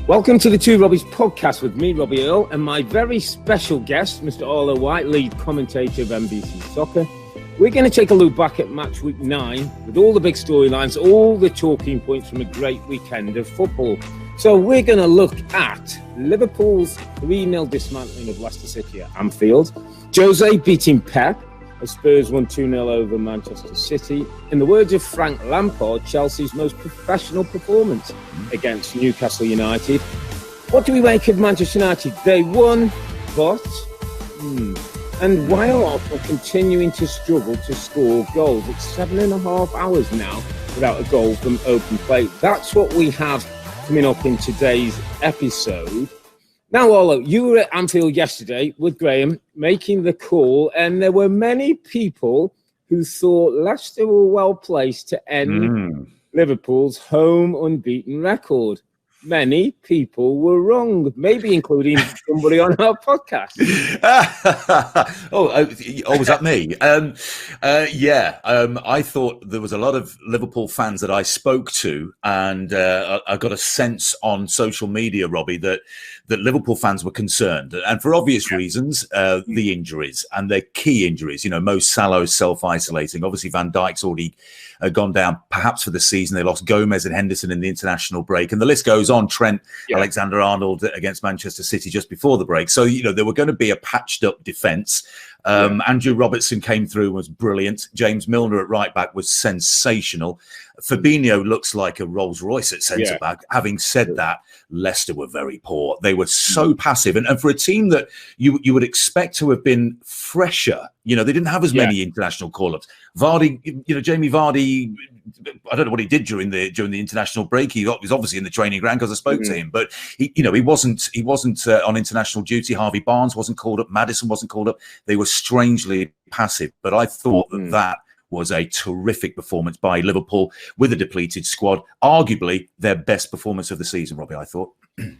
Welcome to the Two Robbies podcast with me, Robbie Earle, and my very special guest, Mr. Arlo White, lead commentator of NBC Soccer. We're going to take a look back at Matchweek 9 with all the big storylines, all the talking points from a great weekend of football. So we're going to look at Liverpool's 3-0 dismantling of Leicester City at Anfield, Jose beating Pep, as Spurs won 2-0 over Manchester City. In the words of Frank Lampard, Chelsea's most professional performance against Newcastle United. What do we make of Manchester United? They won, but... And while Arsenal continuing to struggle to score goals, it's 7.5 hours now without a goal from open play. That's what we have coming up in today's episode. Now, Arlo, you were at Anfield yesterday with Graham making the call, and there were many people who thought Leicester were well placed to end Liverpool's home unbeaten record. Many people were wrong, maybe including somebody on our podcast. Was that me? I thought there was a lot of Liverpool fans that I spoke to, and I got a sense on social media, Robbie, that Liverpool fans were concerned, and for obvious reasons, the injuries, and they're key injuries. You know, Mo Salah's self-isolating. Obviously, Van Dijk's already gone down, perhaps for the season. They lost Gomez and Henderson in the international break, and the list goes on. Trent Alexander-Arnold against Manchester City just before the break. So, you know, there were going to be a patched-up defence. Andrew Robertson came through and was brilliant. James Milner at right-back was sensational. Fabinho looks like a Rolls-Royce at centre-back. Having said that, Leicester were very poor. They were so passive. And for a team that you would expect to have been fresher, you know, they didn't have as many international call-ups. Vardy, you know, Jamie Vardy, I don't know what he did during the international break. He was obviously in the training ground because I spoke to him, but he wasn't on international duty. Harvey Barnes wasn't called up. Maddison wasn't called up. They were strangely passive. But I thought that was a terrific performance by Liverpool with a depleted squad. Arguably their best performance of the season, Robbie, I thought.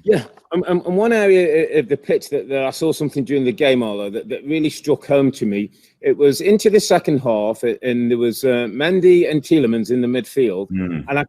Yeah, and one area of the pitch that I saw something during the game, Arlo, that really struck home to me. It was into the second half, and there was Mendy and Tielemans in the midfield, and I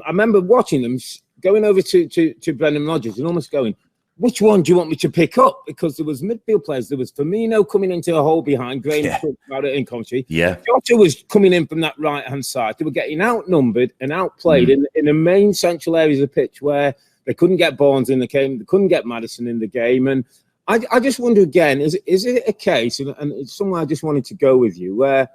remember watching them going over to Brendan Rodgers and almost going, "Which one do you want me to pick up?" Because there was midfield players. There was Firmino coming into a hole behind. Graham talked about it in commentary. Jota was coming in from that right-hand side. They were getting outnumbered and outplayed in the main central areas of the pitch where they couldn't get Barnes in the game. They couldn't get Maddison in the game. And I just wonder again, is it a case, and it's somewhere I just wanted to go with you, where,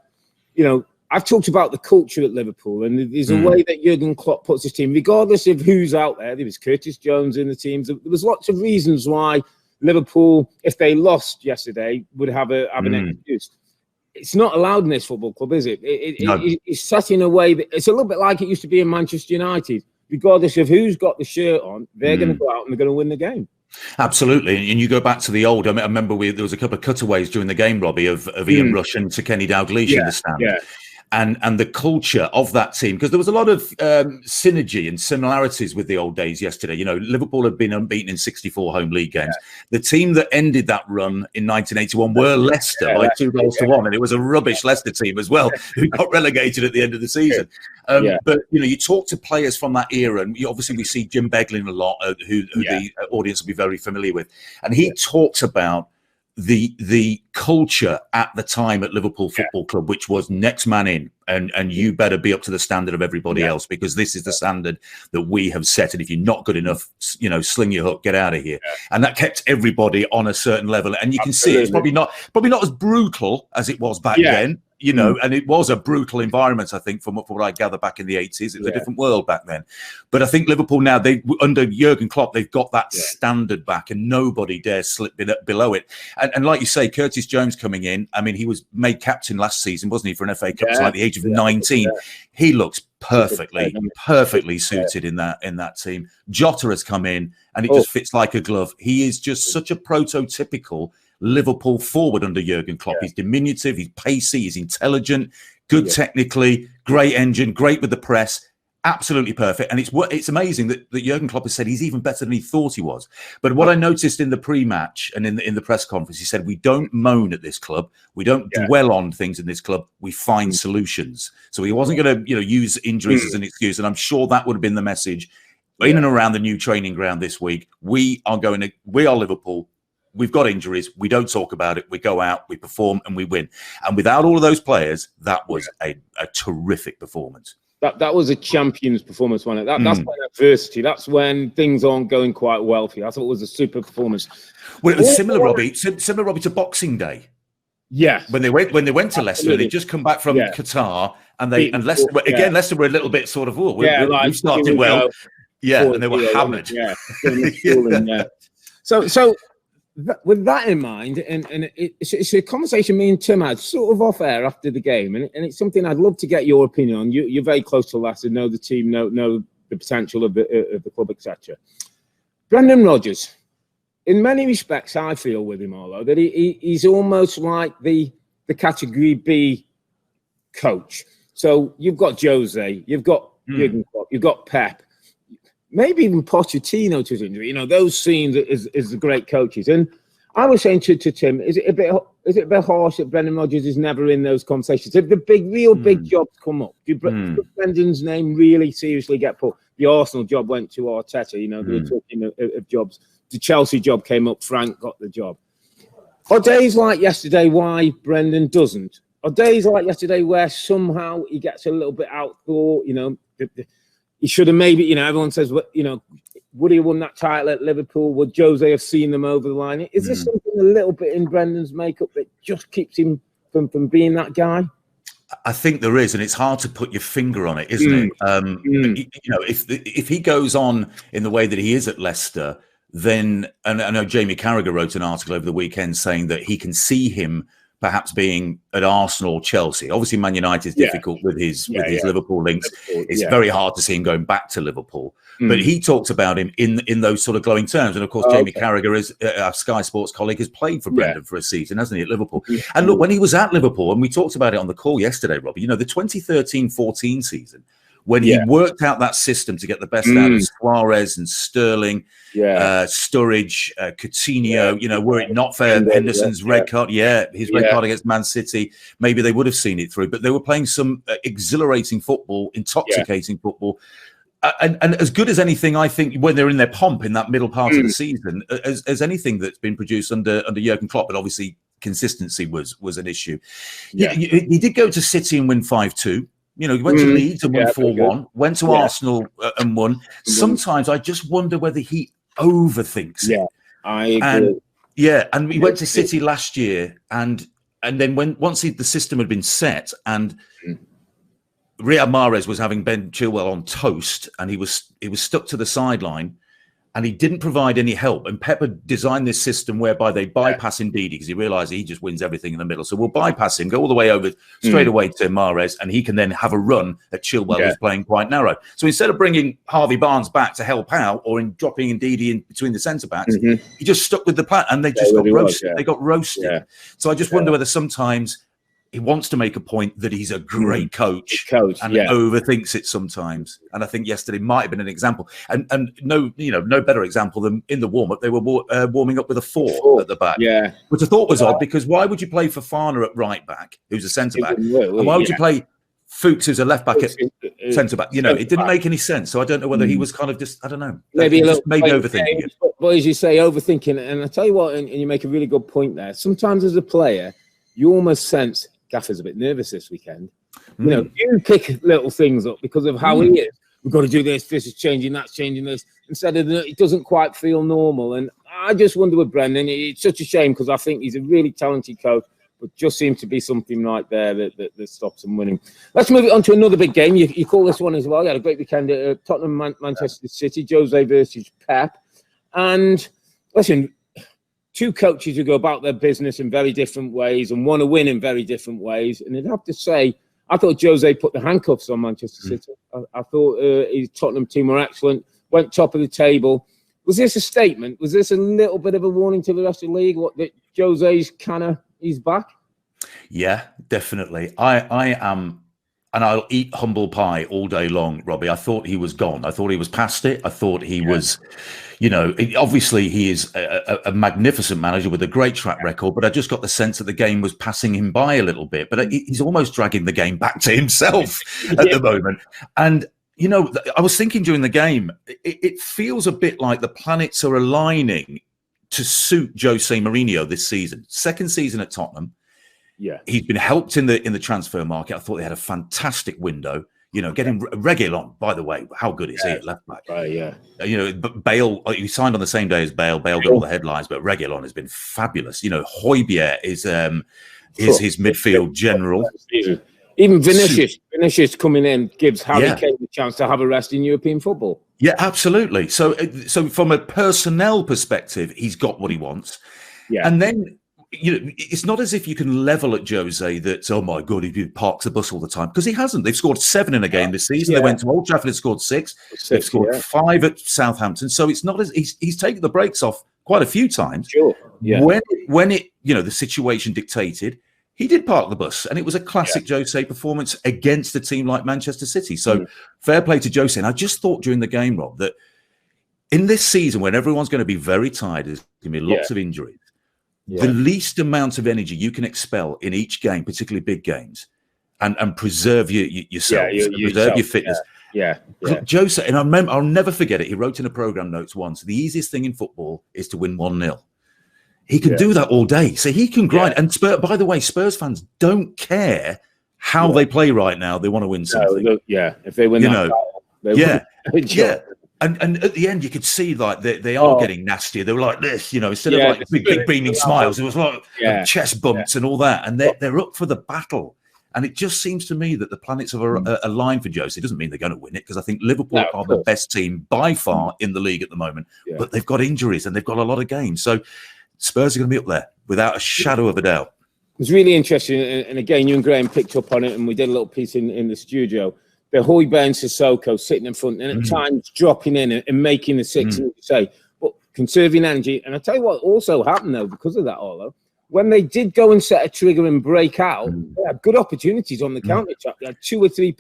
you know, I've talked about the culture at Liverpool, and there's a way that Jurgen Klopp puts his team, regardless of who's out there. There was Curtis Jones in the teams. There was lots of reasons why Liverpool, if they lost yesterday, would have an excuse. It's not allowed in this football club, is it? It's set in a way that it's a little bit like it used to be in Manchester United. Regardless of who's got the shirt on, they're going to go out and they're going to win the game. Absolutely. And you go back to the old, I remember there was a couple of cutaways during the game, Robbie, of Ian Rush and Sir Kenny Dalglish in the stand. And the culture of that team, because there was a lot of synergy and similarities with the old days yesterday. You know, Liverpool had been unbeaten in 64 home league games. The team that ended that run in 1981 were Leicester by 2-1, and it was a rubbish Leicester team as well, who got relegated at the end of the season. But, you know, you talk to players from that era, and obviously we see Jim Beglin a lot, who the audience will be very familiar with. And he talks about the culture at the time at Liverpool Football Club, which was next man in, and you better be up to the standard of everybody else, because this is the standard that we have set. And if you're not good enough, you know, sling your hook, get out of here. And that kept everybody on a certain level. And you can see it's probably not as brutal as it was back then. You know, and it was a brutal environment, I think, from what I gather back in the 80s. It was a different world back then. But I think Liverpool now, under Jurgen Klopp, they've got that standard back, and nobody dares slip below it. And like you say, Curtis Jones coming in, I mean, he was made captain last season, wasn't he, for an FA Cup at the age of 19. He looks perfectly suited in that team. Jota has come in, and it just fits like a glove. He is just such a prototypical Liverpool forward under Jurgen Klopp. He's diminutive, he's pacey, he's intelligent, good technically, great engine, great with the press, absolutely perfect. And it's amazing that Jurgen Klopp has said he's even better than he thought he was. But what I noticed in the pre-match and in the press conference, he said, we don't moan at this club, we don't dwell on things in this club, we find solutions. So he wasn't going to use injuries as an excuse, and I'm sure that would have been the message in and around the new training ground this week. We are Liverpool. We've got injuries. We don't talk about it. We go out, we perform, and we win. And without all of those players, that was a terrific performance. That was a champion's performance, wasn't it? That's when adversity. That's when things aren't going quite well for you. I thought it was a super performance. Well, it was similar, Robbie, to Boxing Day. Yeah, when they went to Leicester, they'd just come back from Qatar, and Leicester again. Leicester were a little bit sort of we started well, and they were hammered. So with that in mind, and it's a conversation me and Tim had sort of off air after the game, and it's something I'd love to get your opinion on. You're very close to Leicester, know the team, know the potential of the club, etc. Brendan Rodgers. In many respects, I feel with him, Arlo, that he's almost like the Category B coach. So you've got Jose, you've got Jurgen Klopp, you've got Pep, maybe even Pochettino to his injury. Those scenes as the great coaches. And I was saying to Tim, is it a bit harsh that Brendan Rodgers is never in those conversations? If the big jobs come up, does Brendan's name really seriously get put? The Arsenal job went to Arteta. They were talking of jobs. The Chelsea job came up, Frank got the job. Are days like yesterday why Brendan doesn't? Are days like yesterday where somehow he gets a little bit outthought? He should have maybe, everyone says, would he have won that title at Liverpool? Would Jose have seen them over the line? Is there something a little bit in Brendan's makeup that just keeps him from being that guy? I think there is, and it's hard to put your finger on it, isn't it? If he goes on in the way that he is at Leicester, then, and I know Jamie Carragher wrote an article over the weekend saying that he can see him perhaps being at Arsenal or Chelsea. Obviously, Man United is difficult with his Liverpool links. It's very hard to see him going back to Liverpool. But he talks about him in those sort of glowing terms. And of course, Jamie Carragher, is our Sky Sports colleague, has played for Brendan for a season, hasn't he, at Liverpool? And look, when he was at Liverpool, and we talked about it on the call yesterday, Robbie, the 2013-14 season, when he worked out that system to get the best out of Suarez and Sterling, Sturridge, Coutinho, were it not for Henderson's red card, his red card against Man City, maybe they would have seen it through. But they were playing some exhilarating football, intoxicating football. And as good as anything, I think, when they're in their pomp in that middle part of the season, as anything that's been produced under Jurgen Klopp, but obviously consistency was an issue. He did go to City and win 5-2. He went to Leeds and won 4-1, went to Arsenal and won. Sometimes I just wonder whether he overthinks it. I agree. And we went to City last year, and then once the system had been set, and Riyad Mahrez was having Ben Chilwell on toast, and he was stuck to the sideline, and he didn't provide any help. And Pep had designed this system whereby they bypass Ndidi because he realised he just wins everything in the middle. So we'll bypass him, go all the way over straight away to Mahrez, and he can then have a run at Chilwell, who's playing quite narrow. So instead of bringing Harvey Barnes back to help out or in dropping Ndidi in between the centre-backs, he just stuck with the plan, and they just got roasted. They got roasted. So I just wonder whether sometimes he wants to make a point that he's a great coach and overthinks it sometimes. And I think yesterday might have been an example. And no better example than in the warm-up. They were warming up with a four at the back. Which I thought was odd, because why would you play Fofana at right back, who's a centre-back? And why would you play Fuchs, who's a left-back at centre-back? It didn't make any sense. So I don't know whether he was kind of just, I don't know. Maybe overthinking it. But as you say, overthinking. And I tell you what, and you make a really good point there. Sometimes as a player, you almost sense Gaffer's a bit nervous this weekend. You pick little things up because of how he is. We've got to do this is changing, that's changing this. Instead of it doesn't quite feel normal. And I just wonder with Brendan, it's such a shame because I think he's a really talented coach, but just seems to be something right there that stops him winning. Let's move it on to another big game. You call this one as well. You had a great weekend at Tottenham, Manchester City, Jose versus Pep. And listen, two coaches who go about their business in very different ways and want to win in very different ways. And I'd have to say, I thought Jose put the handcuffs on Manchester City. I thought his Tottenham team were excellent, went top of the table. Was this a statement? Was this a little bit of a warning to the rest of the league? That Jose's he's back? Yeah, definitely. I am, and I'll eat humble pie all day long, Robbie. I thought he was gone. I thought he was past it. I thought he was... obviously he is a magnificent manager with a great track record, but I just got the sense that the game was passing him by a little bit. But he's almost dragging the game back to himself at the moment. And You know, I was thinking during the game, it feels a bit like the planets are aligning to suit Jose Mourinho this season. Second season at Tottenham. Yeah. He's been helped in the transfer market. I thought they had a fantastic window. You know, getting Reguilon, by the way, how good is he at left back? Right, yeah. You know, but Bale, he signed on the same day as Bale. Bale got all the headlines, but Reguilon has been fabulous. You know, Højbjerg is his midfield general. Even Vinicius coming in gives Harry Kane the chance to have a rest in European football. Yeah, absolutely. So from a personnel perspective, he's got what he wants. Yeah. And then, you know, it's not as if you can level at Jose that, oh my God, he parks the bus all the time, because he hasn't. They've scored 7 in a game this season. They went to Old Trafford and scored 6. They've scored 5 at Southampton. So it's not as he's taken the brakes off quite a few times. Sure. Yeah. When it you know, the situation dictated, he did park the bus, and it was a classic Jose performance against a team like Manchester City. So fair play to Jose. And I just thought during the game, Rob, that in this season when everyone's going to be very tired, there's going to be lots of injuries. The least amount of energy you can expel in each game, particularly big games, and preserve yourself, preserve your fitness. Yeah. Jose, and I'll never forget it. He wrote in a program notes once, the easiest thing in football is to win 1-0. He can do that all day. So he can grind. And by the way, Spurs fans don't care how they play right now. They want to win something. If they win And at the end, you could see like they are getting nastier. They were like this, you know, instead of like big beaming smiles, it was like chest bumps and all that. And they're up for the battle. And it just seems to me that the planets are aligned for Jose. It doesn't mean they're going to win it, because I think Liverpool are the best team by far in the league at the moment. But they've got injuries and they've got a lot of games. So Spurs are going to be up there without a shadow of a doubt. It's really interesting. And again, you and Graham picked up on it, and we did a little piece in the studio. The Højbjerg and Sissoko sitting in front and at times dropping in and making the 6, and say, but conserving energy. And I tell you what also happened, though, because of that, Arlo, when they did go and set a trigger and break out, they had good opportunities on the counter-attack. They had 2 or 3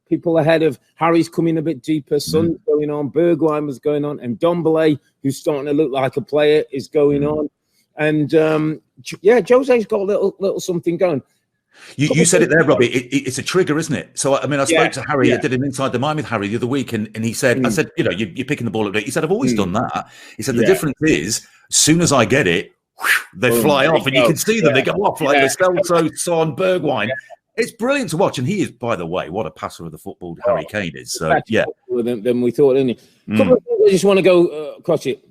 people ahead of Harry's coming a bit deeper, Son's going on, Bergwijn was going on, and Dombele, who's starting to look like a player, is going on. And Jose's got a little something going. You said it there, Robbie. It's a trigger, isn't it? So, I mean, I spoke to Harry. I did an Inside the Mind with Harry the other week, and he said, I said, you know, you're picking the ball up. He said, I've always done that. He said, the difference is, as soon as I get it, they fly off, and you can see them. They go off like Lo Celso, Son, Bergwijn. It's brilliant to watch. And he is, by the way, what a passer of the football Harry Kane is. So, than we thought, didn't he? Couple of things I just want to go across it.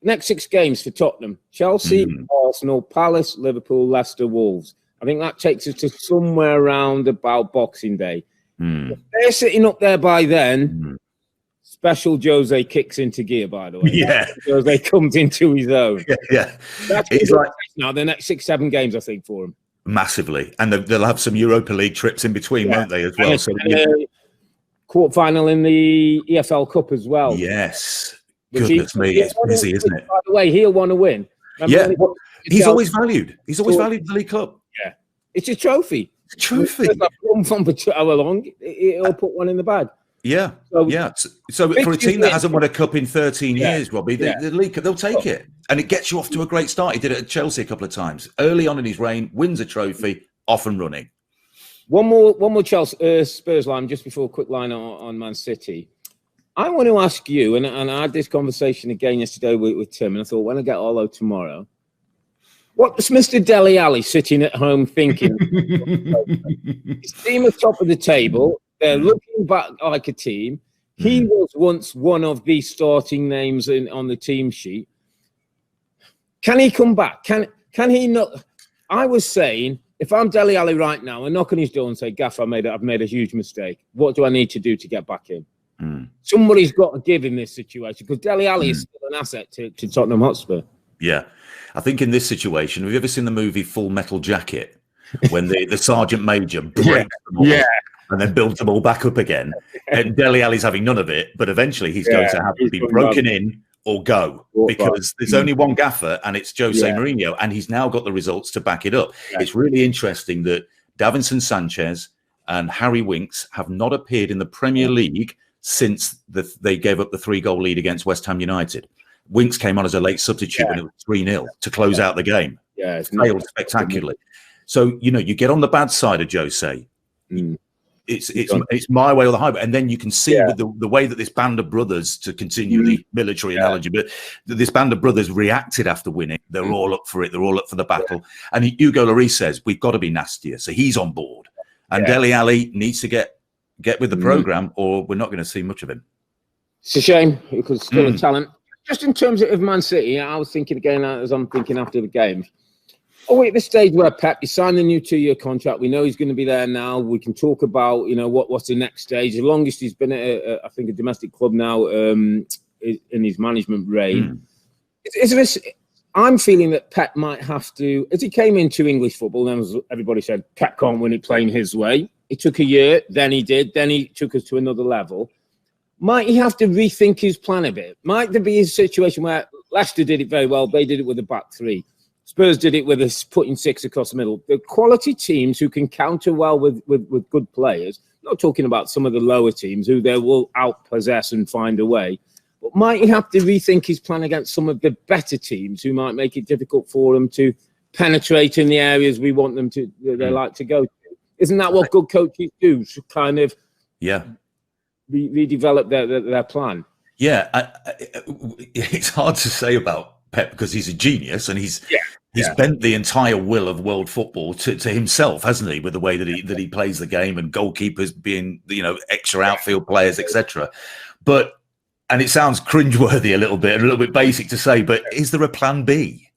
Next 6 games for Tottenham: Chelsea, Arsenal, Palace, Liverpool, Leicester, Wolves. I think that takes us to somewhere around about Boxing Day. If they're sitting up there by then, special Jose kicks into gear, by the way. Yeah. Jose comes into his own. Yeah. That's like now the next 6-7 games, I think, for him. Massively. And they'll have some Europa League trips in between, won't they, as well? And quarter-final in the EFL Cup as well. Yes. Goodness me, it's busy, isn't it? By the way, he'll want to win. He's always valued. He's always valued the League Cup. Yeah. It's a trophy. It's a trophy. However long, he'll put one in the bag. Yeah. So for a team that hasn't won a cup in 13 years, Robbie, the League Cup, they'll take it. And it gets you off to a great start. He did it at Chelsea a couple of times. Early on in his reign, wins a trophy, off and running. One more Chelsea Spurs line just before a quick line on Man City. I want to ask you, and I had this conversation again yesterday with Tim, and I thought, when I get Arlo tomorrow, what's Mr. Dele Alli sitting at home thinking? His team at top of the table. They're looking back like a team. He was once one of the starting names on the team sheet. Can he come back? Can he not? I was saying, if I'm Dele Alli right now, I knock on his door and say, Gaff, I've made a huge mistake. What do I need to do to get back in? Somebody's got to give in this situation, because Dele Alli is still an asset to Tottenham Hotspur. Yeah. I think in this situation, have you ever seen the movie Full Metal Jacket, when the Sergeant Major breaks them all and then builds them all back up again? And Dele Alli's having none of it, but eventually he's going to have to be broken in or go, because there's only one gaffer, and it's Jose Mourinho, and he's now got the results to back it up. It's really interesting that Davinson Sanchez and Harry Winks have not appeared in the Premier League since they gave up the 3-goal lead against West Ham United. Winks came on as a late substitute when it was 3-0 to close out the game. Yeah, it's failed spectacularly. So, you get on the bad side of Jose. it's my way or the highway. And then you can see with the way that this band of brothers, to continue the military analogy, but this band of brothers reacted after winning. They're all up for it. They're all up for the battle. And Hugo Lloris says, we've got to be nastier. So he's on board. And Dele Alli needs to get with the program, or we're not going to see much of him. It's a shame, because still a talent. Just in terms of Man City, I was thinking again, as I'm thinking after the game. Oh, we're at the stage where Pep, he signed the new 2-year contract. We know he's going to be there now. We can talk about, what's the next stage. The longest he's been at, I think, a domestic club now in his management reign. I'm feeling that Pep might have to, as he came into English football, then as everybody said, Pep can't win it playing his way. It took a year, then he did, then he took us to another level. Might he have to rethink his plan a bit? Might there be a situation where Leicester did it very well, they did it with a back three. Spurs did it with us putting 6 across the middle. The quality teams who can counter well with good players, not talking about some of the lower teams who they will outpossess and find a way, but might he have to rethink his plan against some of the better teams who might make it difficult for them to penetrate in the areas we want them to, they like to go to? Isn't that what good coaches do? To kind of redevelop their plan? Yeah, it's hard to say about Pep because he's a genius and he's bent the entire will of world football to himself, hasn't he? With the way that he plays the game, and goalkeepers being extra outfield players, etc. And it sounds cringeworthy a little bit basic to say, but is there a plan B?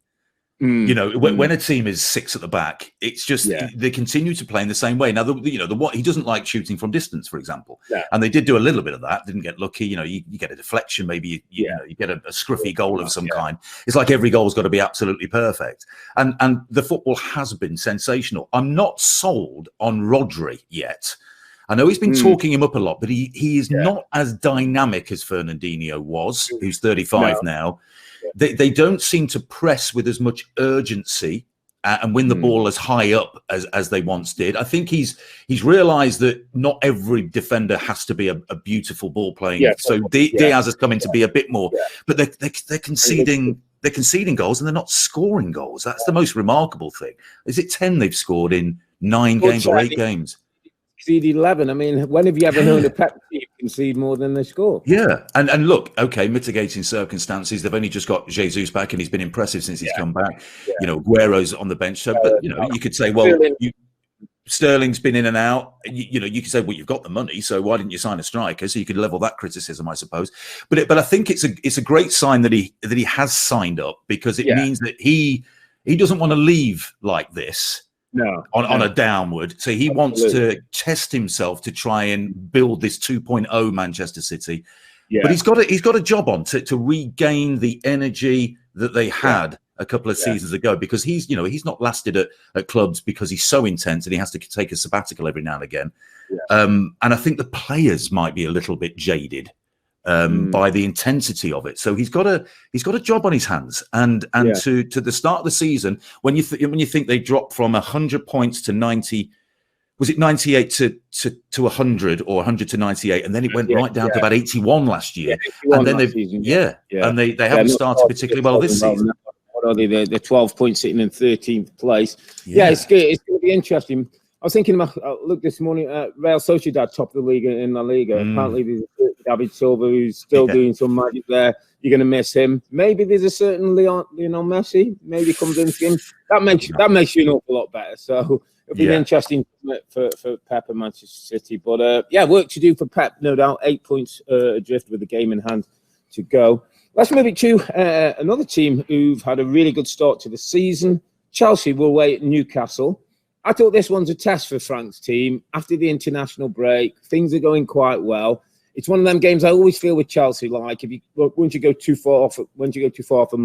When a team is 6 at the back, it's just they continue to play in the same way. Now, he doesn't like shooting from distance, for example, and they did do a little bit of that. Didn't get lucky. You get a deflection, maybe you get a scruffy goal of some kind. It's like every goal's got to be absolutely perfect, and the football has been sensational. I'm not sold on Rodri yet. I know he's been talking him up a lot, but he is not as dynamic as Fernandinho was, who's 35 now. They don't seem to press with as much urgency and win the ball as high up as they once did. I think he's realised that not every defender has to be a beautiful ball playing. So Diaz has come in to be a bit more, but they're conceding goals and they're not scoring goals. That's the most remarkable thing. Is it 10 they've scored in 9 games or 8 games? Concede 11. I mean, when have you ever known a Pep team concede more than they score? Yeah, and look, okay, mitigating circumstances. They've only just got Jesus back, and he's been impressive since he's come back. Aguero's on the bench, so but you could say, well, Sterling's been in and out. You could say, well, you've got the money, so why didn't you sign a striker? So you could level that criticism, I suppose. But I think it's a great sign that he has signed up, because it means that he doesn't want to leave like this. On a downward. So he wants to test himself to try and build this 2.0 Manchester City. But he's got a job on to regain the energy that they had a couple of seasons ago, because he's not lasted at clubs because he's so intense and he has to take a sabbatical every now and again. And I think the players might be a little bit jaded by the intensity of it. So he's got a job on his hands, and to the start of the season, when you think they dropped from 100 points to 90, was it 98 to 100 or 100 to 98, and then it went right down to about 81 last year, and then and they haven't started particularly well this season. What are they? They're 12 points sitting in 13th place. It's going to be interesting. I was thinking about, look, this morning, Real Sociedad top of the league in La Liga. Apparently, there's David Silva who's still doing some magic there. You're going to miss him. Maybe there's a certain Lionel Messi. Maybe comes into him. That makes you an awful lot better. So it'll be interesting for Pep and Manchester City. But work to do for Pep, no doubt. 8 points adrift with the game in hand to go. Let's move it to another team who've had a really good start to the season. Chelsea will away at Newcastle. I thought this one's a test for Frank's team. After the international break, things are going quite well. It's one of them games I always feel with Chelsea, like once you go too far from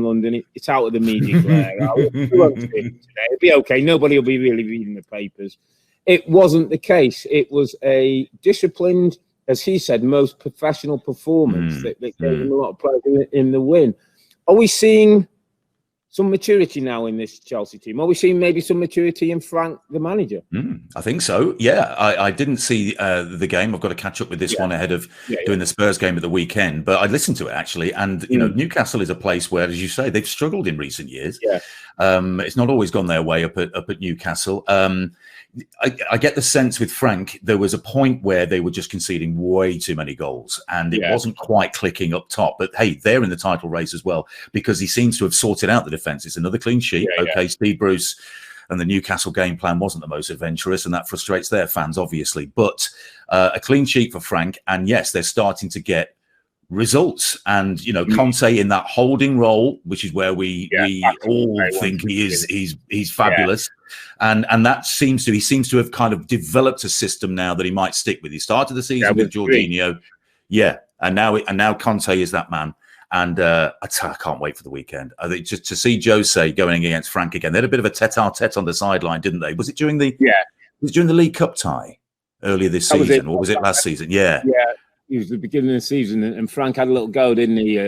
London, it's out of the media glare. It'll be okay. Nobody will be really reading the papers. It wasn't the case. It was a disciplined, as he said, most professional performance that gave him a lot of pride in the win. Are we seeing some maturity now in this Chelsea team? Are we seeing maybe some maturity in Frank, the manager? I think so. Yeah, I didn't see the game. I've got to catch up with this one ahead of doing the Spurs game at the weekend. But I listened to it actually, and Newcastle is a place where, as you say, they've struggled in recent years. It's not always gone their way up at Newcastle. I get the sense with Frank, there was a point where they were just conceding way too many goals and it wasn't quite clicking up top. But hey, they're in the title race as well because he seems to have sorted out the defence. It's another clean sheet. Steve Bruce and the Newcastle game plan wasn't the most adventurous, and that frustrates their fans, obviously. But a clean sheet for Frank. And yes, they're starting to get results. And, Conte in that holding role, which is where we all think he's fabulous. And that he seems to have kind of developed a system now that he might stick with. He started the season with Jorginho. And now Conte is that man. And I can't wait for the weekend. I think just to see Jose going against Frank again. They had a bit of a tete-a-tete on the sideline, didn't they? Was it during the League Cup tie earlier this season, or was it last season? Yeah. It was the beginning of the season, and Frank had a little go, didn't he?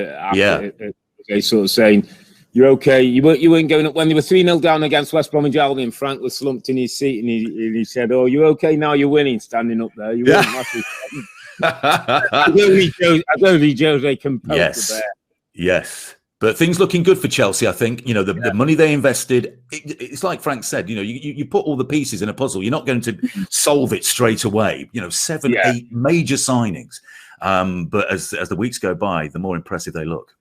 They sort of saying, "You're okay." You weren't going up when they were 3-0 down against West Bromwich Albion. Frank was slumped in his seat, and he said, "Oh, you're okay now. You're winning, standing up there. You weren't massive." I don't think Jose can poke the bear. Yes. But things looking good for Chelsea, I think. The money they invested, it's like Frank said, you put all the pieces in a puzzle. You're not going to solve it straight away. 7, 8 major signings. But as the weeks go by, the more impressive they look.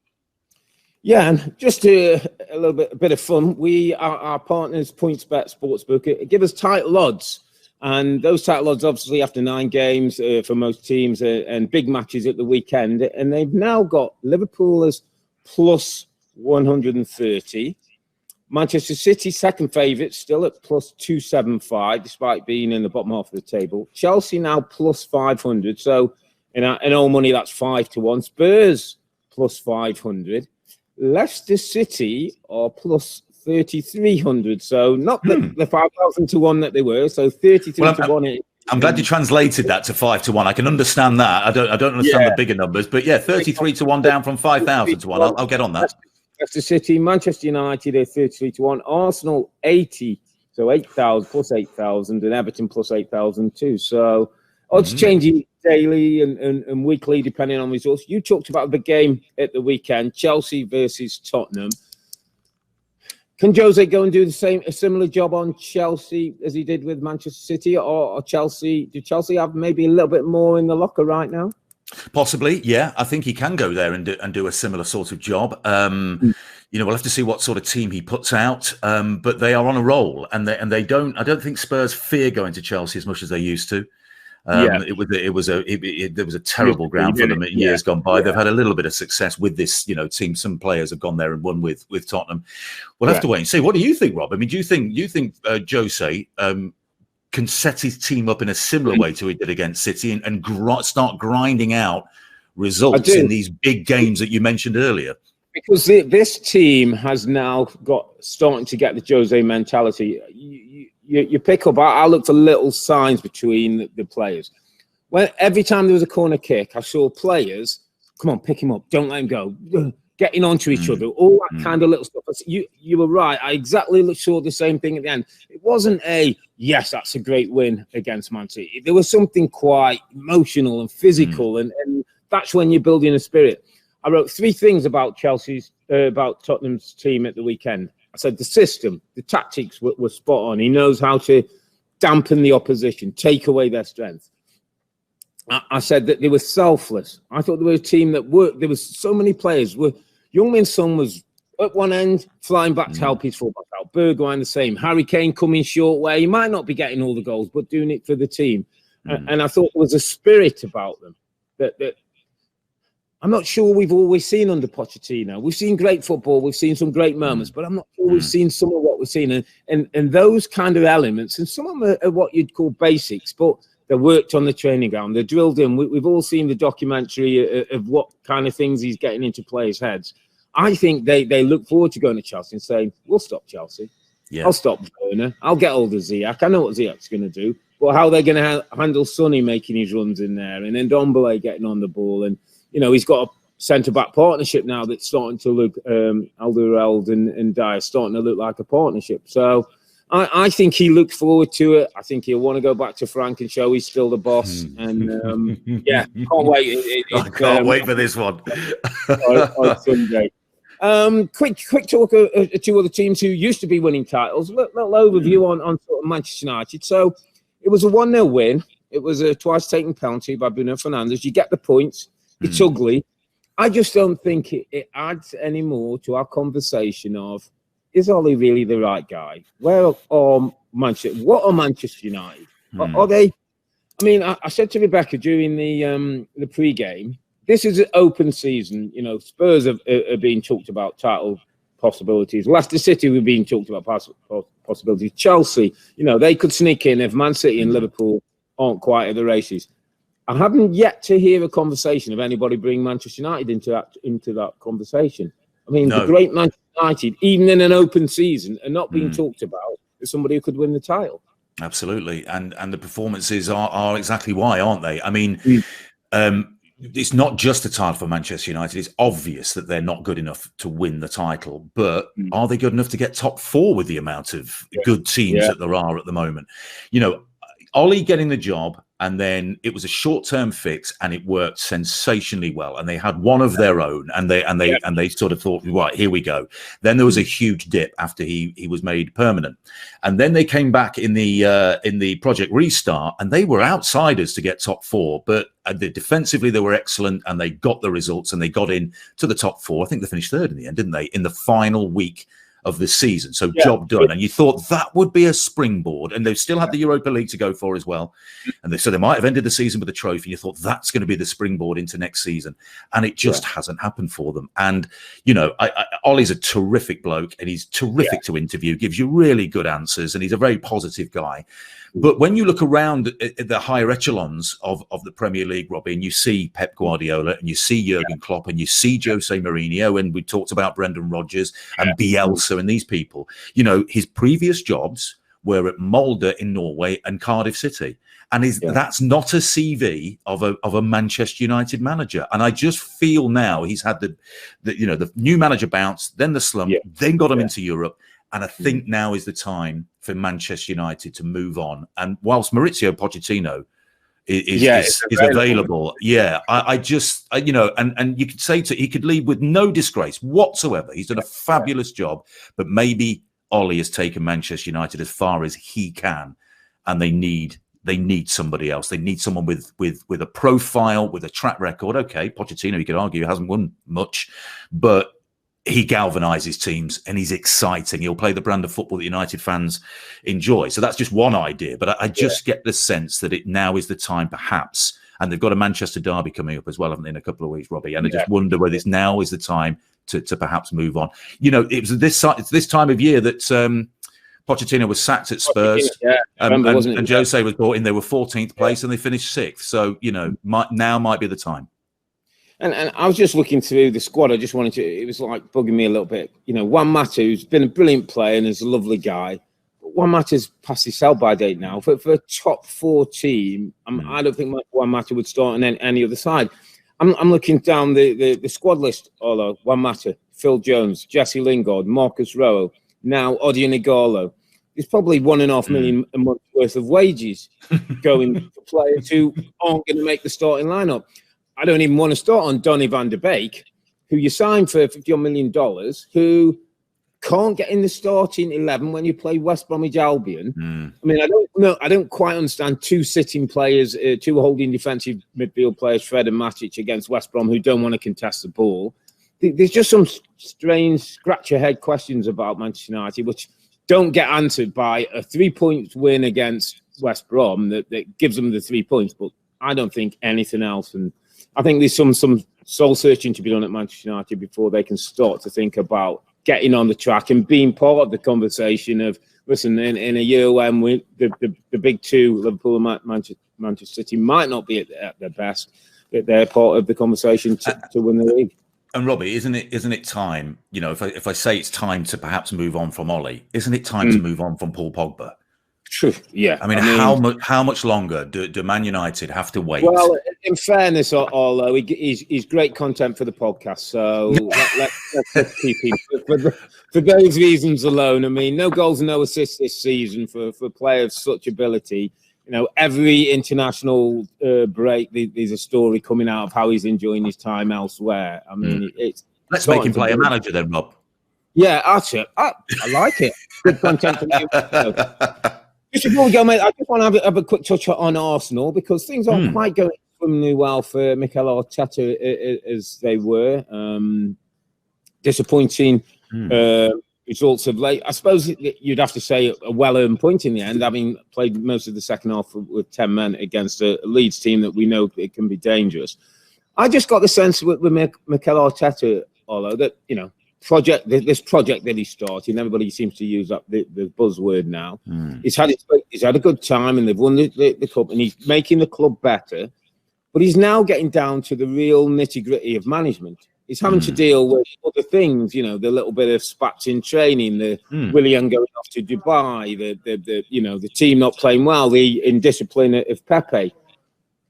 Yeah, and just a bit of fun. We are our partners, PointsBet Sportsbook. Give us title odds. And those title odds, obviously, after 9 games for most teams and big matches at the weekend. And they've now got Liverpool as plus 130. Manchester City, second favourite, still at plus 275, despite being in the bottom half of the table. Chelsea now plus 500. So in old money, that's 5-1. Spurs plus 500. Leicester City are plus 3,300. So not the 5,000 to 1 that they were. So 33 to 1. I'm glad you translated that to 5 to 1. I can understand that. I don't understand the bigger numbers, but 33 to 1 down from 5,000 to 1. I'll get on that. Leicester City, Manchester United, they're 33 to 1. Arsenal 80, so 8,000 plus 8,000, and Everton plus 8,000 too. So odds changing daily and weekly depending on results. You talked about the game at the weekend, Chelsea versus Tottenham. Can Jose go and do a similar job on Chelsea as he did with Manchester City, or Chelsea? Do Chelsea have maybe a little bit more in the locker right now? Possibly, yeah. I think he can go there and do a similar sort of job. We'll have to see what sort of team he puts out. But they are on a roll, and they don't. I don't think Spurs fear going to Chelsea as much as they used to. There was a terrible ground for them in years gone by. They've had a little bit of success with this, team. Some players have gone there and won with Tottenham. We'll have to wait and see. What do you think, Rob? I mean, do you think Jose can set his team up in a similar way to he did against City and start grinding out results in these big games that you mentioned earlier? Because this team has now starting to get the Jose mentality. You pick up. I look for little signs between the players. Every time there was a corner kick, I saw players, come on, pick him up, don't let him go, getting onto each other, all that kind of little stuff. You were right. I exactly saw the same thing at the end. It wasn't yes, that's a great win against Man City. There was something quite emotional and physical, and that's when you're building a spirit. I wrote 3 things about Tottenham's team at the weekend. I said the system, the tactics were spot on. He knows how to dampen the opposition, take away their strength. I said that they were selfless. I thought they were a team that worked. There was so many players. Young-Min's son was at one end, flying back to help his fullback out. Bergwijn the same. Harry Kane coming short way. He might not be getting all the goals, but doing it for the team. And I thought there was a spirit about them that I'm not sure we've always seen under Pochettino. We've seen great football. We've seen some great moments, but I'm not sure we've seen some of what we've seen. And those kind of elements, and some of them are what you'd call basics, but they're worked on the training ground. They're drilled in. We've all seen the documentary of what kind of things he's getting into players' heads. I think they look forward to going to Chelsea and saying, we'll stop Chelsea. Yeah. I'll stop Werner. I'll get hold of Ziyech. I know what Ziyech's going to do. But how they're going to handle Sonny making his runs in there, and then Ndombele getting on the ball, and he's got a centre-back partnership now that's starting to look, Alderweireld and Dyer starting to look like a partnership. So I think he looks forward to it. I think he'll want to go back to Frank and show he's still the boss. And can't wait. I can't wait for this one. on Sunday. Quick talk of two other teams who used to be winning titles. Little overview on sort of Manchester United. So it was a 1-0 win. It was a twice taken penalty by Bruno Fernandes. You get the points. It's ugly. I just don't think it adds any more to our conversation of, is Ole really the right guy? What are Manchester United? Are they? I mean, I said to Rebecca during the pre-game, this is an open season. You know, Spurs are being talked about title possibilities. Leicester City were being talked about possibilities. Chelsea, you know, they could sneak in if Man City and Liverpool aren't quite at the races. I haven't yet to hear a conversation of anybody bring Manchester United into that conversation. I mean, the great Manchester United, even in an open season, are not being talked about as somebody who could win the title. Absolutely, and the performances are exactly why, aren't they? I mean, it's not just a title for Manchester United. It's obvious that they're not good enough to win the title, but are they good enough to get top four with the amount of good teams that there are at the moment? You know, Ole getting the job, and then it was a short-term fix, and it worked sensationally well. And they had one of their own, and they sort of thought, right, here we go. Then there was a huge dip after he was made permanent, and then they came back in the Project Restart, and they were outsiders to get top four, but defensively they were excellent, and they got the results, and they got in to the top four. I think they finished third in the end, didn't they? In the final week of the season. So job done. And you thought that would be a springboard, and they still had the Europa League to go for as well. And so they might have ended the season with a trophy. You thought that's going to be the springboard into next season. And it just hasn't happened for them. And, you know, Ole's a terrific bloke, and he's terrific to interview, gives you really good answers, and he's a very positive guy. But when you look around at the higher echelons of the Premier League, Robbie, and you see Pep Guardiola, and you see Jurgen Klopp, and you see Jose Mourinho, and we talked about Brendan Rodgers and Bielsa and these people, you know, his previous jobs were at Molde in Norway and Cardiff City. And that's not a CV of a Manchester United manager. And I just feel now he's had the new manager bounce, then the slump, then got him into Europe. And I think now is the time for Manchester United to move on. And whilst Maurizio Pochettino is available, I just, you know, and you could say he could leave with no disgrace whatsoever. He's done a fabulous job, but maybe Ole has taken Manchester United as far as he can, and they need somebody else. They need someone with a profile, with a track record. Okay, Pochettino, you could argue, hasn't won much, but he galvanizes teams, and he's exciting. He'll play the brand of football that United fans enjoy. So that's just one idea. But I just get the sense that it now is the time, perhaps, and they've got a Manchester derby coming up as well, haven't they, in a couple of weeks, Robbie? And I just wonder whether it's now is the time to perhaps move on. You know, it's this time of year that Pochettino was sacked at Spurs, and Jose was brought in. They were 14th place, and they finished 6th. So, you know, now might be the time. And I was just looking through the squad. I just wanted to, it was like bugging me a little bit. You know, Juan Mata, who's been a brilliant player and is a lovely guy. But Juan Mata's past his sell-by date now. For a top 4 team, I don't think Juan Mata would start on any other side. I'm looking down the squad list. Although Juan Mata, Phil Jones, Jesse Lingard, Marcus Rowe, now Odion Ighalo. There's probably $1.5 million a month worth of wages going for players who aren't going to make the starting lineup. I don't even want to start on Donny van der Beek, who you signed for $50 million, who can't get in the starting 11 when you play West Bromwich Albion. I mean, I don't quite understand 2 sitting players, 2 holding defensive midfield players, Fred and Matic, against West Brom, who don't want to contest the ball. There's just some strange scratch-your-head questions about Manchester United, which don't get answered by a 3-point win against West Brom that gives them the 3 points, but I don't think anything else. And I think there's some soul searching to be done at Manchester United before they can start to think about getting on the track and being part of the conversation of, listen, in a year when the big 2, Liverpool and Manchester City, might not be at their best, that they're part of the conversation to win the league. And Robbie, isn't it time, you know, if I say it's time to perhaps move on from Ole, isn't it time to move on from Paul Pogba? True. Yeah. I mean, how much longer do Man United have to wait? Well, in fairness, although he's great content for the podcast, so let's keep him for those reasons alone. I mean, no goals and no assists this season for a player of such ability. You know, every international break, there's a story coming out of how he's enjoying his time elsewhere. I mean, Let's make him play a manager then, Rob. Yeah, that's it. I like it. Good content for you. Just before we go, mate, I just want to have a quick touch on Arsenal because things aren't quite going swimmingly well for Mikel Arteta as they were. Disappointing results of late. I suppose you'd have to say a well-earned point in the end, having played most of the second half with 10 men against a Leeds team that we know it can be dangerous. I just got the sense with Mikel Arteta, Arlo, that, this project that he started, and everybody seems to use up the buzzword now. He's had a good time, and they've won the cup, and he's making the club better. But he's now getting down to the real nitty-gritty of management. He's having to deal with other things, the little bit of spats in training, the Willian going off to Dubai, the team not playing well, the indiscipline of Pepe.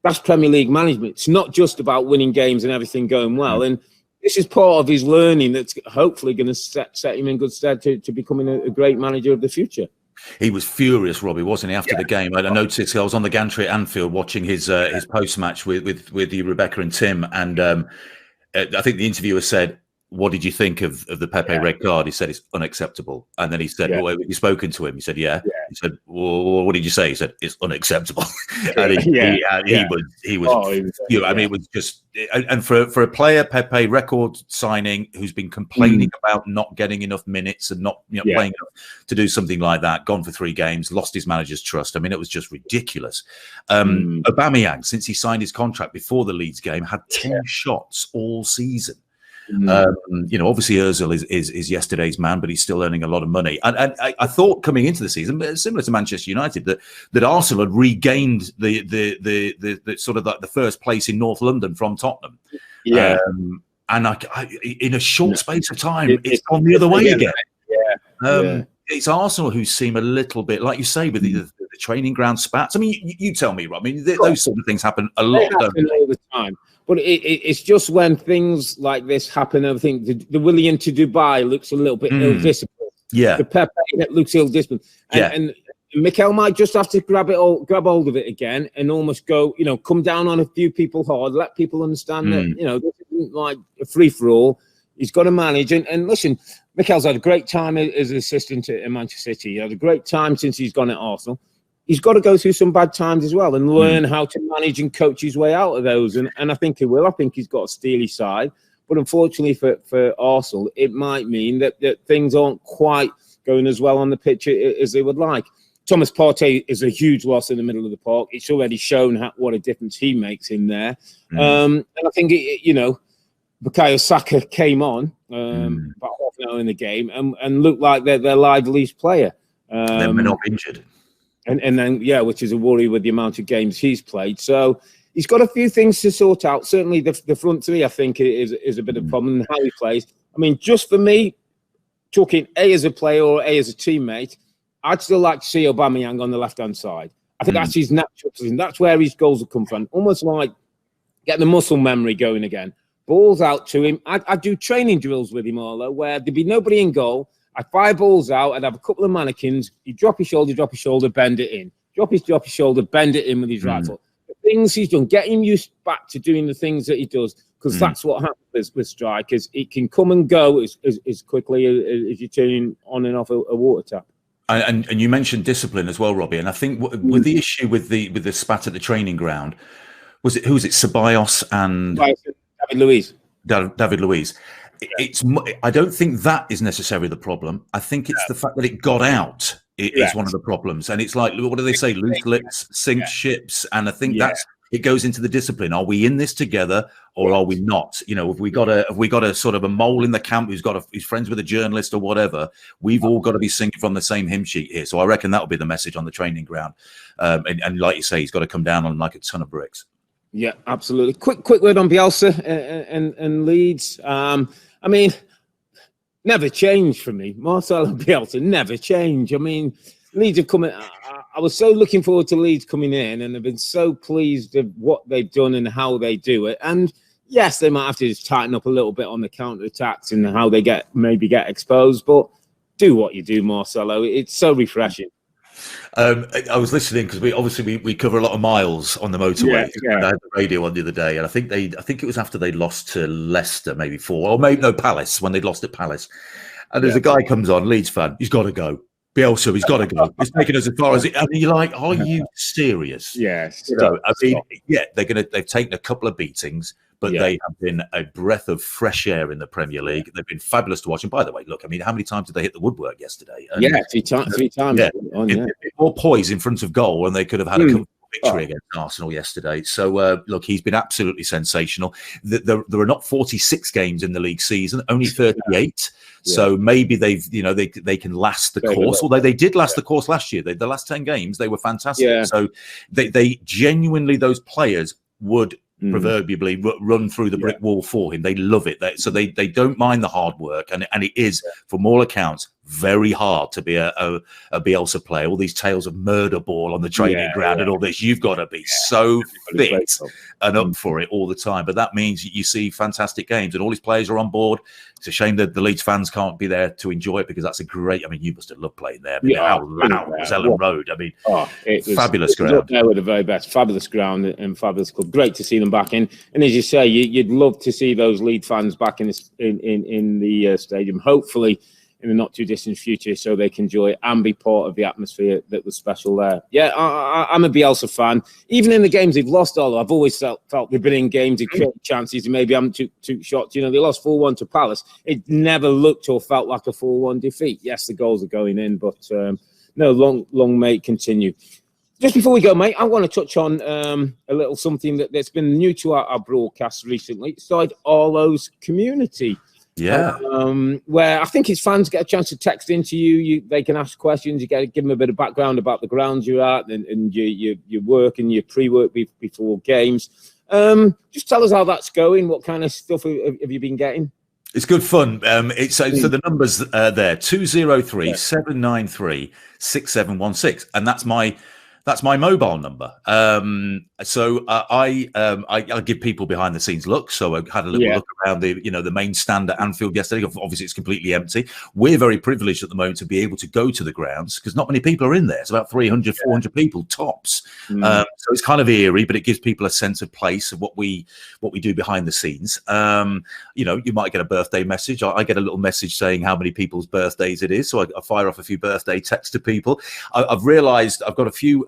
That's Premier League management. It's not just about winning games and everything going well. And this is part of his learning that's hopefully going to set him in good stead to becoming a great manager of the future. He was furious, Robbie, wasn't he, after the game? I noticed I was on the gantry at Anfield watching his post-match with you, Rebecca and Tim, and I think the interviewer said, "What did you think of the Pepe red card?" He said, "It's unacceptable." And then he said, "Well, have you spoken to him?" He said, "Yeah." He said, "Well, what did you say?" He said, "It's unacceptable." And he was. I mean, it was just, and for a player, Pepe, record signing, who's been complaining about not getting enough minutes and not playing enough to do something like that, gone for 3 games, lost his manager's trust. I mean, it was just ridiculous. Aubameyang, since he signed his contract before the Leeds game, had 10 shots all season. Obviously Ozil is yesterday's man, but he's still earning a lot of money. And I thought coming into the season, similar to Manchester United, that Arsenal had regained the sort of the first place in North London from Tottenham. And in a short space of time, it's gone the other way again. It's Arsenal who seem a little bit, like you say, with the training ground spats. I mean, you tell me, Rob. I mean, those sort of things happen a lot. They happen all the time. But it's just when things like this happen, I think the Willian to Dubai looks a little bit ill-disciplined. The Pepe that looks ill-disciplined. And Mikel might just have to grab hold of it again and almost go, come down on a few people hard, let people understand that, this isn't like a free-for-all. He's got to manage. And listen, Mikel's had a great time as an assistant at Manchester City. He had a great time since he's gone at Arsenal. He's got to go through some bad times as well and learn how to manage and coach his way out of those. And I think he will. I think he's got a steely side. But unfortunately for Arsenal, it might mean that things aren't quite going as well on the pitch as they would like. Thomas Partey is a huge loss in the middle of the park. It's already shown what a difference he makes in there. And I think, Bukayo Saka came on about half an hour in the game and looked like their liveliest player. Then we're not injured. And then, which is a worry with the amount of games he's played. So he's got a few things to sort out. Certainly the front three, I think, is a bit of a problem in how he plays. I mean, just for me, talking A as a player or A as a teammate, I'd still like to see Aubameyang on the left-hand side. I think that's his natural position. That's where his goals will come from. Almost like get the muscle memory going again. Balls out to him. I do training drills with him, Arlo, where there'd be nobody in goal. I'd fire balls out. I'd have a couple of mannequins. He'd drop his shoulder, bend it in. Drop his shoulder, bend it in with his right foot. The things he's done, get him used back to doing the things that he does, because that's what happens with strikers. It can come and go as quickly as you're turning on and off a water tap. And you mentioned discipline as well, Robbie. And I think with the issue with the spat at the training ground, who was it? Ceballos and David Luiz. I don't think that is necessarily the problem. I think it's the fact that it got out is one of the problems. And it's like, what do they say? Loose lips sink ships. And I think it goes into the discipline. Are we in this together or are we not? Have we got a sort of a mole in the camp who's friends with a journalist or whatever? We've all got to be singing from the same hymn sheet here. So I reckon that'll be the message on the training ground. And like you say, he's got to come down on like a ton of bricks. Yeah, absolutely. Quick word on Bielsa and Leeds. I mean, never changed for me. Marcelo and Bielsa never change. I mean, Leeds have come in. I was so looking forward to Leeds coming in, and I've been so pleased with what they've done and how they do it. And yes, they might have to just tighten up a little bit on the counter-attacks and how they maybe get exposed, but do what you do, Marcelo. It's so refreshing. I was listening because we cover a lot of miles on the motorway. Yeah. And I had the radio on the other day, and I think it was after they lost to Leicester, maybe 4, or maybe no, Palace, when they'd lost at Palace. And there's a guy comes on, Leeds fan, he's got to go. Bielsa, he's got to go. It's taken us as far as it. I mean, you're like, are you serious? Yes. They've taken a couple of beatings, but they have been a breath of fresh air in the Premier League. They've been fabulous to watch. And by the way, look, I mean, how many times did they hit the woodwork yesterday? And, 3 times. Yeah, more poise in front of goal, and they could have had a comfortable victory against Arsenal yesterday. So, look, he's been absolutely sensational. There are not 46 games in the league season, only 38. So maybe they can last the course. Although they did last the course last year. The last 10 games, they were fantastic. Yeah. So they genuinely, those players would proverbially run through the brick wall for him. They love it. They don't mind the hard work, and it is, from all accounts, very hard to be a Bielsa player. All these tales of murder ball on the training ground and all this. You've got to be so fit and up for it all the time. But that means you see fantastic games, and all his players are on board. It's a shame that the Leeds fans can't be there to enjoy it, because that's a great. I mean, you must have loved playing there. I mean, how loud was Ellen Road? I mean, it was fabulous ground. Up there with the very best, fabulous ground and fabulous club. Great to see them back in. And as you say, you'd love to see those Leeds fans back in the stadium. Hopefully, in the not too distant future, so they can enjoy it and be part of the atmosphere that was special there. Yeah, I'm a Bielsa fan. Even in the games they've lost, I've always felt they've been in games, they've created chances, and maybe I'm too shocked. You know, they lost 4-1 to Palace. It never looked or felt like a 4-1 defeat. Yes, the goals are going in, but no, long may it continue. Just before we go, mate, I want to touch on a little something that's been new to our broadcast recently. It's like Arlo's community. Yeah, where I think his fans get a chance to text into you. They can ask questions. You get to give them a bit of background about the grounds you're at and your work and your pre-work before games. Just tell us how that's going. What kind of stuff have you been getting? It's good fun. So the numbers there: 203-793-6716, and that's my mobile number. So I give people behind the scenes looks. So I had a little look around the main stand at Anfield yesterday. Obviously, it's completely empty. We're very privileged at the moment to be able to go to the grounds, because not many people are in there. It's about 300, 400 people tops. So it's kind of eerie, but it gives people a sense of place of what we do behind the scenes. You might get a birthday message. I get a little message saying how many people's birthdays it is. So I fire off a few birthday texts to people. I've realised I've got a few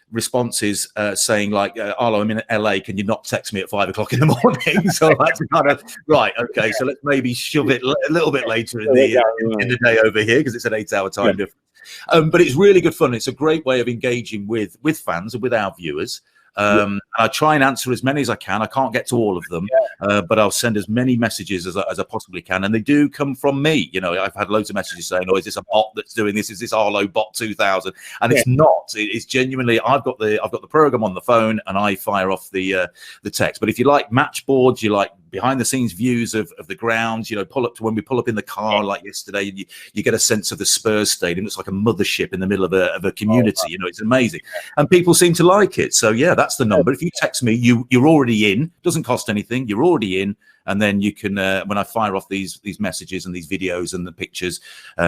responses saying like, Arlo, I'm in LA, can you not text me at 5 o'clock in the morning? So that's kind of right. Okay, so let's maybe shove it a little bit later in the day over here, because it's an 8-hour time difference. But it's really good fun. It's a great way of engaging with fans and with our viewers. And I try and answer as many as I can. I can't get to all of them, but I'll send as many messages as I possibly can. And they do come from me. You know, I've had loads of messages saying, "Oh, is this a bot that's doing this? Is this Arlo Bot 2000?" And it's not. It's genuinely. I've got the program on the phone, and I fire off the text. But if you like match boards, you like behind the scenes views of the grounds, pull up to when we pull up in the car like yesterday, and you get a sense of the Spurs stadium. It's like a mothership in the middle of a community. It's amazing, and people seem to like it. So yeah, that's the number. If you text me, you're already in. Doesn't cost anything. You're already in, and then you can when I fire off these messages and these videos and the pictures,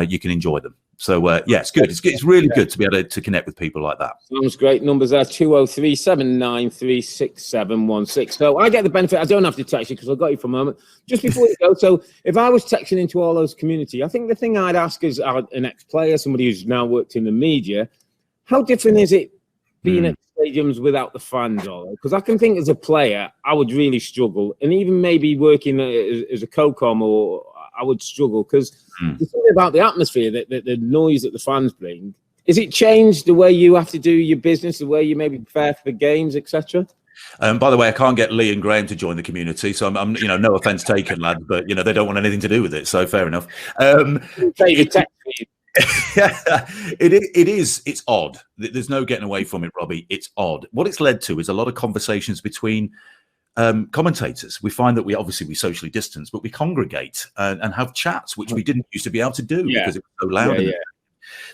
you can enjoy them. So it's good. It's really good to be able to connect with people like that. Sounds great. Numbers are 203-793-6716. So I get the benefit. I don't have to text you because I got you for a moment. Just before you go, so if I was texting into all those community, I think the thing I'd ask is an ex-player, somebody who's now worked in the media, how different is it being at stadiums without the fans? Because I can think as a player, I would really struggle, and even maybe working as a co-com, or I would struggle because there's something about the atmosphere, that the noise that the fans bring. Is it changed the way you have to do your business, the way you maybe prepare for the games, etc.? By the way, I can't get Lee and Graham to join the community, so I'm no offence taken, lad, but they don't want anything to do with it. So fair enough. It is. It's odd. There's no getting away from it, Robbie. It's odd. What it's led to is a lot of conversations between commentators. We find that we socially distance, but we congregate and have chats, which we didn't used to be able to do because it was so loud.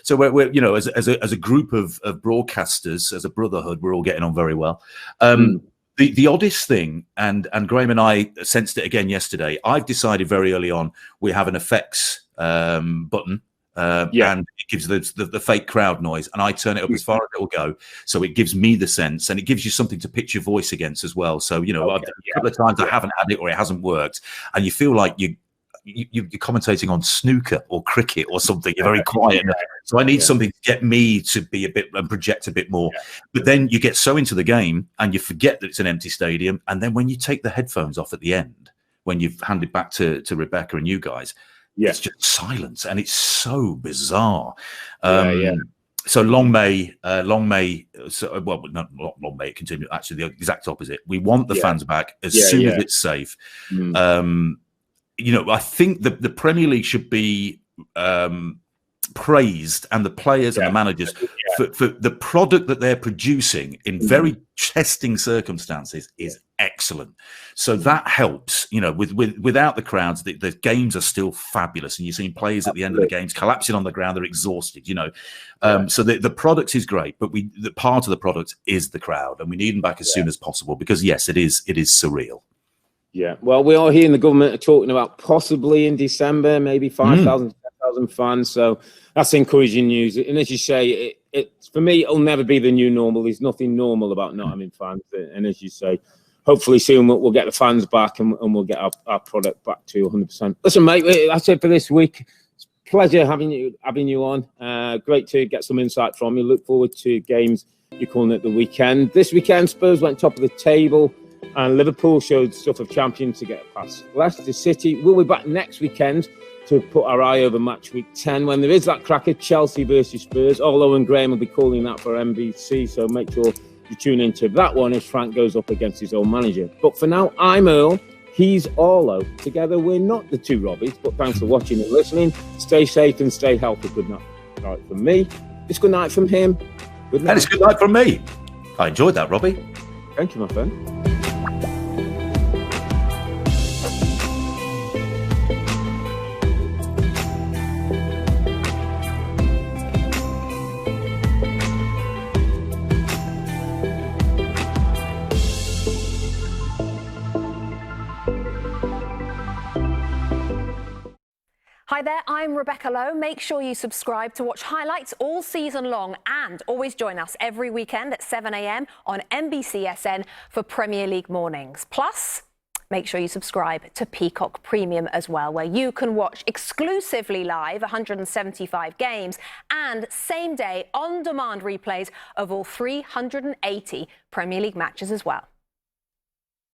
So we're as a group of broadcasters, as a brotherhood, we're all getting on very well. The oddest thing, and Graham and I sensed it again yesterday. I've decided very early on we have an effects button and it gives the fake crowd noise, and I turn it up as far as it will go, so it gives me the sense, and it gives you something to pitch your voice against as well. So a couple of times I haven't had it or it hasn't worked, and you feel like you're commentating on snooker or cricket or something. You're very quiet. So I need something to get me to be a bit and project a bit more. But then you get so into the game and you forget that it's an empty stadium. And then when you take the headphones off at the end, when you've handed back to Rebecca and you guys, it's just silence, and it's so bizarre. So long may not long may it continue. Actually, the exact opposite. We want the fans back as soon as it's safe. I think the Premier League should be praised, and the players and the managers for the product that they're producing in very testing circumstances is excellent. So that helps. Without the crowds, the games are still fabulous, and you're seeing players at the end of the games collapsing on the ground. They're exhausted. So the product is great, but the part of the product is the crowd, and we need them back as soon as possible, because yes, it is surreal. Yeah, well, we are hearing the government are talking about possibly in December, maybe 5,000, 10,000 fans. So that's encouraging news. And as you say, it for me, it'll never be the new normal. There's nothing normal about not having fans. And as you say, hopefully soon we'll get the fans back, and we'll get our product back to 100%. Listen, mate, that's it for this week. It's a pleasure having you on. Great to get some insight from you. Look forward to games you're calling it the weekend. This weekend, Spurs went top of the table, and Liverpool showed stuff of champions to get past Leicester City. We'll be back next weekend to put our eye over match week 10 when there is that cracker, Chelsea versus Spurs. Arlo and Graham will be calling that for NBC, so make sure you tune into that one as Frank goes up against his own manager. But for now, I'm Earle. He's Arlo. Together, we're not the two Robbies, but thanks for watching and listening. Stay safe and stay healthy. Good night from me. It's good night from him. Good night. And it's good night from me. I enjoyed that, Robbie. Thank you, my friend. Hi there, I'm Rebecca Lowe. Make sure you subscribe to watch highlights all season long, and always join us every weekend at 7 a.m. on NBCSN for Premier League mornings. Plus, make sure you subscribe to Peacock Premium as well, where you can watch exclusively live 175 games and same-day on-demand replays of all 380 Premier League matches as well.